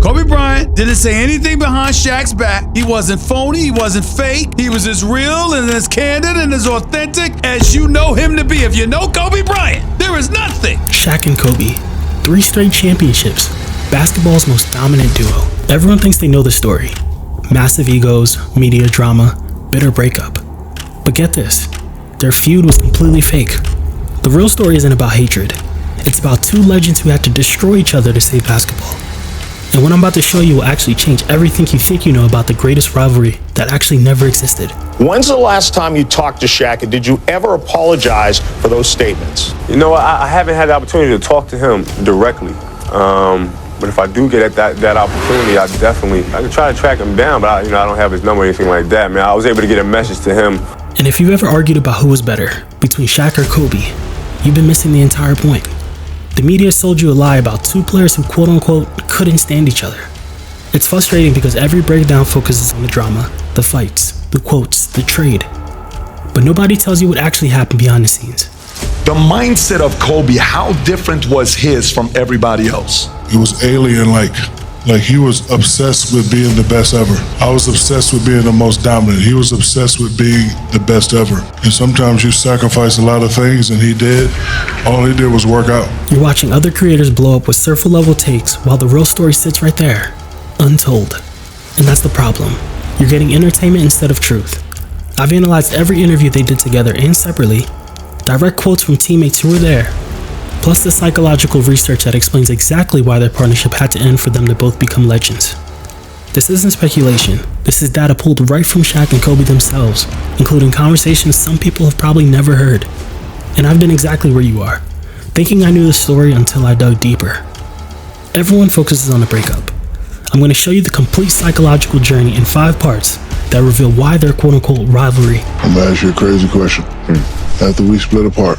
Kobe Bryant didn't say anything behind Shaq's back. He wasn't phony, he wasn't fake. He was as real and as candid and as authentic as you know him to be. If you know Kobe Bryant, there is nothing. Shaq and Kobe, 3 straight championships, basketball's most dominant duo. Everyone thinks they know the story. Massive egos, media drama, bitter breakup. But get this, their feud was completely fake. The real story isn't about hatred. It's about 2 legends who had to destroy each other to save basketball. And what I'm about to show you will actually change everything you think you know about the greatest rivalry that actually never existed. When's the last time you talked to Shaq, and did you ever apologize for those statements? You know, I haven't had the opportunity to talk to him directly. But if I do get that opportunity, I can try to track him down, but I don't have his number or anything like that, man. I was able to get a message to him. And if you ever argued about who was better, between Shaq or Kobe, you've been missing the entire point. The media sold you a lie about 2 players who quote-unquote couldn't stand each other. It's frustrating because every breakdown focuses on the drama, the fights, the quotes, the trade. But nobody tells you what actually happened behind the scenes. The mindset of Kobe, how different was his from everybody else? It was alien, like he was obsessed with being the best ever. I was obsessed with being the most dominant. He was obsessed with being the best ever. And sometimes you sacrifice a lot of things, and he did. All he did was work out. You're watching other creators blow up with surfer level takes while the real story sits right there, untold. And that's the problem. You're getting entertainment instead of truth. I've analyzed every interview they did together and separately, direct quotes from teammates who were there, plus the psychological research that explains exactly why their partnership had to end for them to both become legends. This isn't speculation. This is data pulled right from Shaq and Kobe themselves, including conversations some people have probably never heard. And I've been exactly where you are, thinking I knew the story until I dug deeper. Everyone focuses on the breakup. I'm going to show you the complete psychological journey in 5 parts that reveal why their quote-unquote rivalry. I'm gonna ask you a crazy question. After we split apart,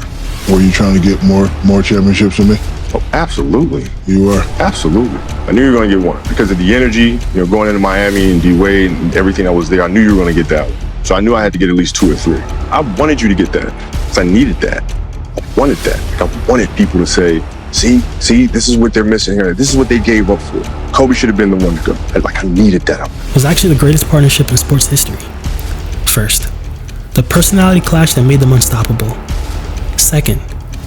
were you trying to get more championships than me? Oh, absolutely. You were? Absolutely. I knew you were going to get one because of the energy, going into Miami and D-Wade and everything that was there. I knew you were going to get that one. So I knew I had to get at least 2 or 3. I wanted you to get that because I needed that. I wanted that. I wanted people to say, see, this is what they're missing here. This is what they gave up for. Kobe should have been the one to go. I needed that. It was actually the greatest partnership in sports history. First, the personality clash that made them unstoppable. Second,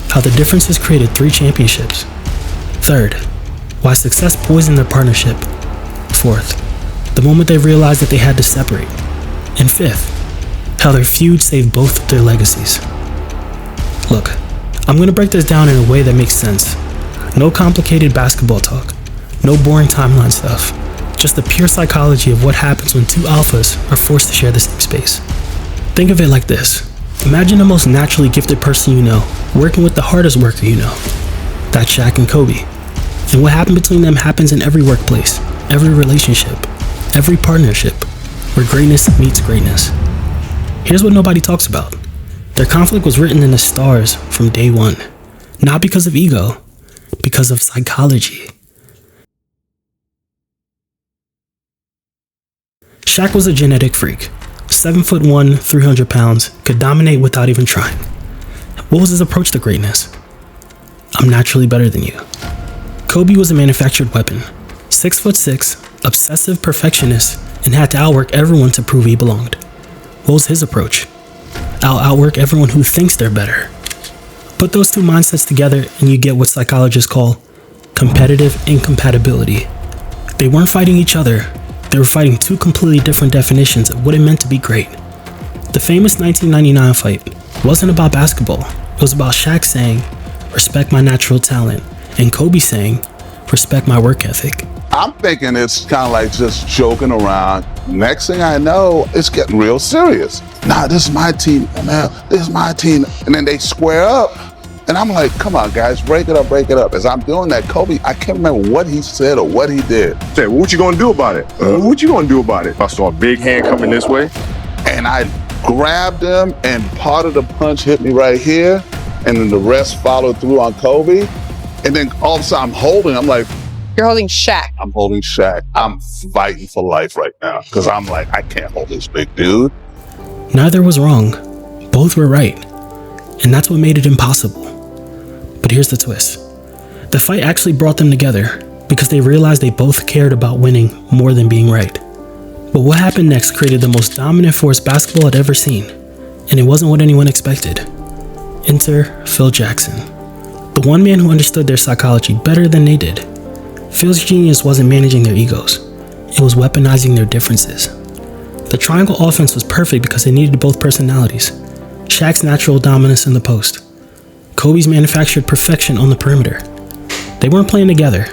how the differences created 3 championships. Third, why success poisoned their partnership. Fourth, the moment they realized that they had to separate. And fifth, how their feud saved both of their legacies. Look, I'm going to break this down in a way that makes sense. No complicated basketball talk, no boring timeline stuff, just the pure psychology of what happens when 2 alphas are forced to share the same space. Think of it like this. Imagine the most naturally gifted person you know, working with the hardest worker you know. That's Shaq and Kobe. And what happened between them happens in every workplace, every relationship, every partnership, where greatness meets greatness. Here's what nobody talks about. Their conflict was written in the stars from day one. Not because of ego, because of psychology. Shaq was a genetic freak. 7'1", 300 pounds, could dominate without even trying. What was his approach to greatness? I'm naturally better than you. Kobe was a manufactured weapon. 6'6", obsessive perfectionist, and had to outwork everyone to prove he belonged. What was his approach? I'll outwork everyone who thinks they're better. Put those 2 mindsets together and you get what psychologists call competitive incompatibility. They weren't fighting each other. They were fighting 2 completely different definitions of what it meant to be great. The famous 1999 fight wasn't about basketball. It was about Shaq saying, "Respect my natural talent," and Kobe saying, "Respect my work ethic." I'm thinking it's kind of like just joking around. Next thing I know, it's getting real serious. Nah, this is my team, man. This is my team. And then they square up. And I'm like, come on, guys, break it up, break it up. As I'm doing that, Kobe, I can't remember what he said or what he did. Say, what you gonna do about it? What you gonna do about it? I saw a big hand coming this way. And I grabbed him, and part of the punch hit me right here. And then the rest followed through on Kobe. And then all of a sudden I'm like, you're holding Shaq. I'm holding Shaq. I'm fighting for life right now. Because I'm like, I can't hold this big dude. Neither was wrong. Both were right. And that's what made it impossible. But here's the twist. The fight actually brought them together. because they realized they both cared about winning more than being right. But what happened next created the most dominant force basketball had ever seen, and it wasn't what anyone expected. Enter Phil Jackson, the one man who understood their psychology better than they did. Phil's genius wasn't managing their egos, it was weaponizing their differences. The triangle offense was perfect because it needed both personalities. Shaq's natural dominance in the post, Kobe's manufactured perfection on the perimeter. They weren't playing together,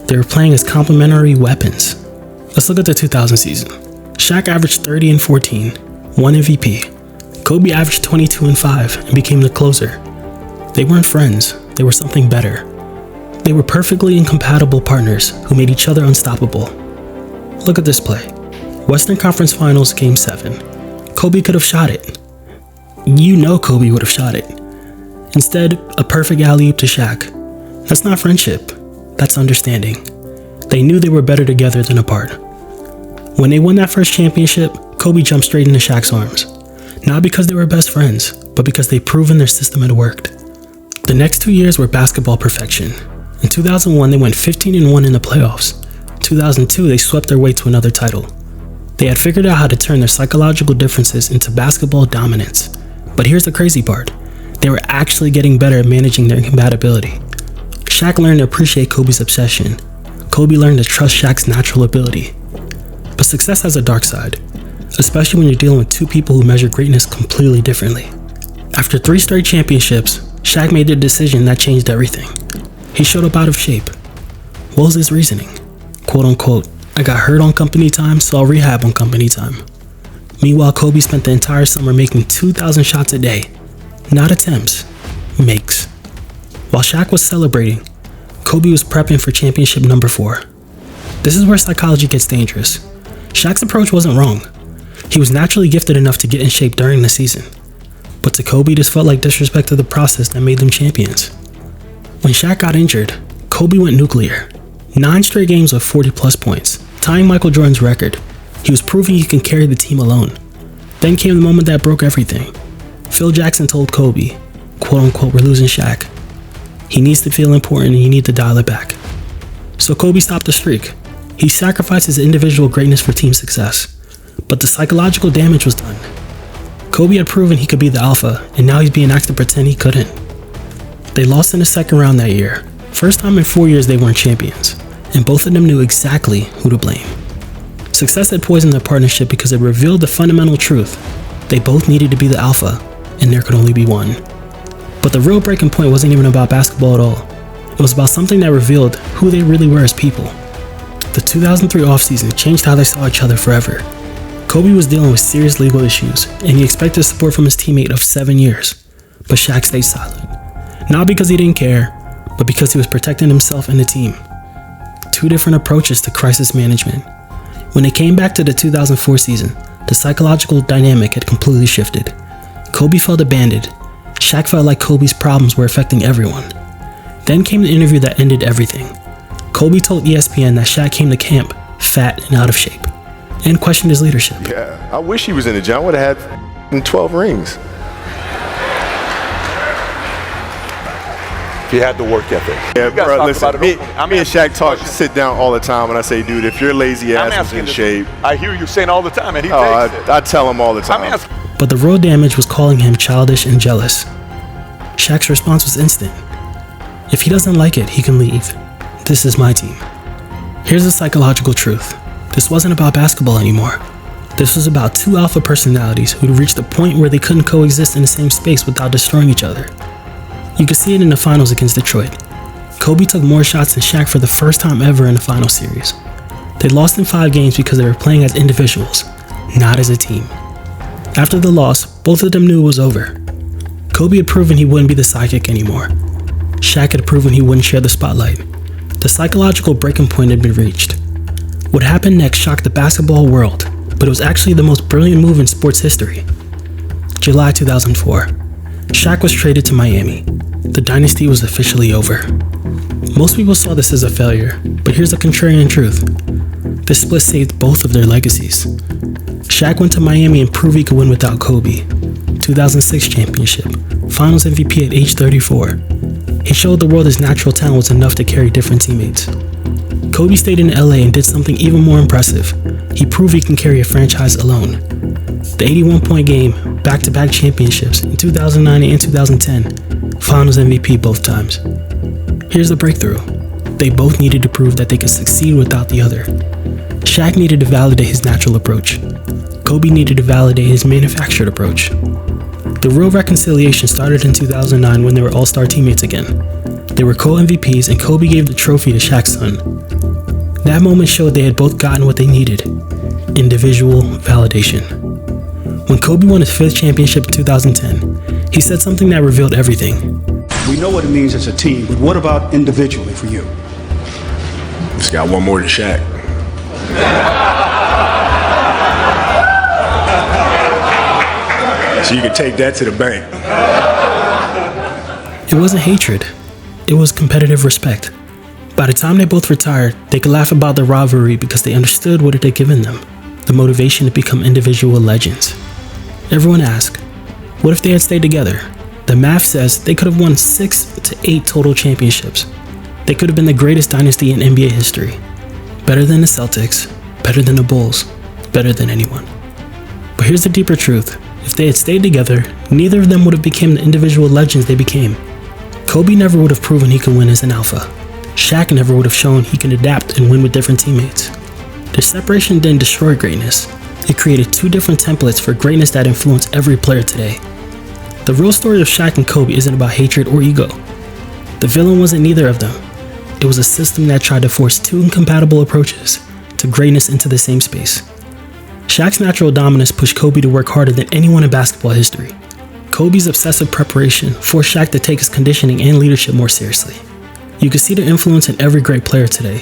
they were playing as complementary weapons. Let's look at the 2000 season. Shaq averaged 30 and 14, won MVP. Kobe averaged 22 and 5 and became the closer. They weren't friends, they were something better. They were perfectly incompatible partners who made each other unstoppable. Look at this play. Western Conference Finals Game 7. Kobe could have shot it. You know Kobe would have shot it. Instead, a perfect alley-oop to Shaq. That's not friendship, that's understanding. They knew they were better together than apart. When they won that first championship, Kobe jumped straight into Shaq's arms. Not because they were best friends, but because they'd proven their system had worked. The next 2 years were basketball perfection. In 2001, they went 15-1 in the playoffs. 2002, they swept their way to another title. They had figured out how to turn their psychological differences into basketball dominance. But here's the crazy part. They were actually getting better at managing their incompatibility. Shaq learned to appreciate Kobe's obsession. Kobe learned to trust Shaq's natural ability. But success has a dark side, especially when you're dealing with two people who measure greatness completely differently. After 3 straight championships, Shaq made a decision that changed everything. He showed up out of shape. What was his reasoning? Quote unquote, I got hurt on company time, so I'll rehab on company time. Meanwhile, Kobe spent the entire summer making 2,000 shots a day. Not attempts, makes. While Shaq was celebrating, Kobe was prepping for championship number 4. This is where psychology gets dangerous. Shaq's approach wasn't wrong. He was naturally gifted enough to get in shape during the season. But to Kobe, this felt like disrespect to the process that made them champions. When Shaq got injured, Kobe went nuclear. 9 straight games with 40-plus points, tying Michael Jordan's record. He was proving he can carry the team alone. Then came the moment that broke everything. Phil Jackson told Kobe, quote unquote, we're losing Shaq. He needs to feel important and you need to dial it back. So Kobe stopped the streak. He sacrificed his individual greatness for team success. But the psychological damage was done. Kobe had proven he could be the alpha, and now he's being asked to pretend he couldn't. They lost in the second round that year. First time in 4 years they weren't champions, and both of them knew exactly who to blame. Success had poisoned their partnership because it revealed the fundamental truth. They both needed to be the alpha, and there could only be one. But the real breaking point wasn't even about basketball at all. It was about something that revealed who they really were as people. The 2003 offseason changed how they saw each other forever. Kobe was dealing with serious legal issues, and he expected support from his teammate of 7 years. But Shaq stayed silent. Not because he didn't care, but because he was protecting himself and the team. 2 different approaches to crisis management. When it came back to the 2004 season, the psychological dynamic had completely shifted. Kobe felt abandoned. Shaq felt like Kobe's problems were affecting everyone. Then came the interview that ended everything. Kobe told ESPN that Shaq came to camp fat and out of shape, and questioned his leadership. Yeah, I wish he was in the gym. I would have had 12 rings. He had the work ethic. Yeah, bro, listen, me and Shaq sit down all the time, and I say, dude, if your lazy ass was in shape. I hear you saying all the time, and he takes it. I tell him all the time. But the real damage was calling him childish and jealous. Shaq's response was instant. If he doesn't like it, he can leave. This is my team. Here's the psychological truth. This wasn't about basketball anymore. This was about 2 alpha personalities who'd reached a point where they couldn't coexist in the same space without destroying each other. You could see it in the finals against Detroit. Kobe took more shots than Shaq for the first time ever in the final series. They lost in 5 games because they were playing as individuals, not as a team. After the loss, both of them knew it was over. Kobe had proven he wouldn't be the sidekick anymore. Shaq had proven he wouldn't share the spotlight. The psychological breaking point had been reached. What happened next shocked the basketball world, but it was actually the most brilliant move in sports history. July 2004. Shaq was traded to Miami. The dynasty was officially over. Most people saw this as a failure, but here's the contrarian truth. This split saved both of their legacies. Shaq went to Miami and proved he could win without Kobe. 2006 championship, Finals MVP at age 34. He showed the world his natural talent was enough to carry different teammates. Kobe stayed in LA and did something even more impressive. He proved he can carry a franchise alone. The 81-point game, back-to-back championships in 2009 and 2010, Finals MVP both times. Here's the breakthrough. They both needed to prove that they could succeed without the other. Shaq needed to validate his natural approach. Kobe needed to validate his manufactured approach. The real reconciliation started in 2009 when they were all-star teammates again. They were co-MVPs and Kobe gave the trophy to Shaq's son. That moment showed they had both gotten what they needed: individual validation. When Kobe won his 5th championship in 2010, he said something that revealed everything. We know what it means as a team, but what about individually for you? Just got one more than Shaq. So you can take that to the bank. It wasn't hatred. It was competitive respect. By the time they both retired, they could laugh about the rivalry because they understood what it had given them: the motivation to become individual legends. Everyone asked, what if they had stayed together? The math says they could have won 6 to 8 total championships. They could have been the greatest dynasty in NBA history. Better than the Celtics, better than the Bulls, better than anyone. But here's the deeper truth. If they had stayed together, neither of them would have become the individual legends they became. Kobe never would have proven he could win as an alpha. Shaq never would have shown he can adapt and win with different teammates. Their separation didn't destroy greatness. It created 2 different templates for greatness that influence every player today. The real story of Shaq and Kobe isn't about hatred or ego. The villain wasn't neither of them. It was a system that tried to force 2 incompatible approaches to greatness into the same space. Shaq's natural dominance pushed Kobe to work harder than anyone in basketball history. Kobe's obsessive preparation forced Shaq to take his conditioning and leadership more seriously. You can see the influence in every great player today.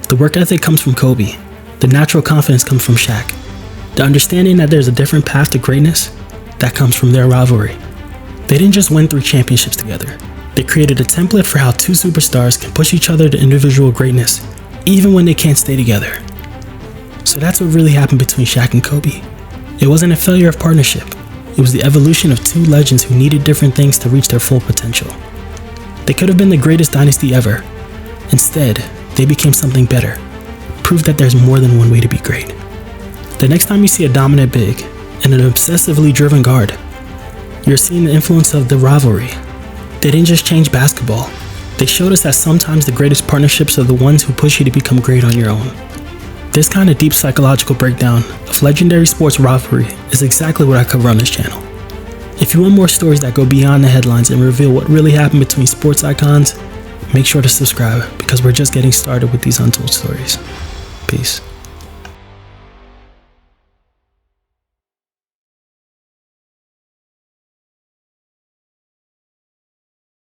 The work ethic comes from Kobe. The natural confidence comes from Shaq. The understanding that there's a different path to greatness, that comes from their rivalry. They didn't just win 3 championships together. They created a template for how 2 superstars can push each other to individual greatness, even when they can't stay together. So that's what really happened between Shaq and Kobe. It wasn't a failure of partnership. It was the evolution of 2 legends who needed different things to reach their full potential. They could have been the greatest dynasty ever. Instead, they became something better. Proof that there's more than one way to be great. The next time you see a dominant big and an obsessively driven guard, you're seeing the influence of the rivalry. They didn't just change basketball. They showed us that sometimes the greatest partnerships are the ones who push you to become great on your own. This kind of deep psychological breakdown of legendary sports rivalry is exactly what I cover on this channel. If you want more stories that go beyond the headlines and reveal what really happened between sports icons, make sure to subscribe because we're just getting started with these untold stories. Peace.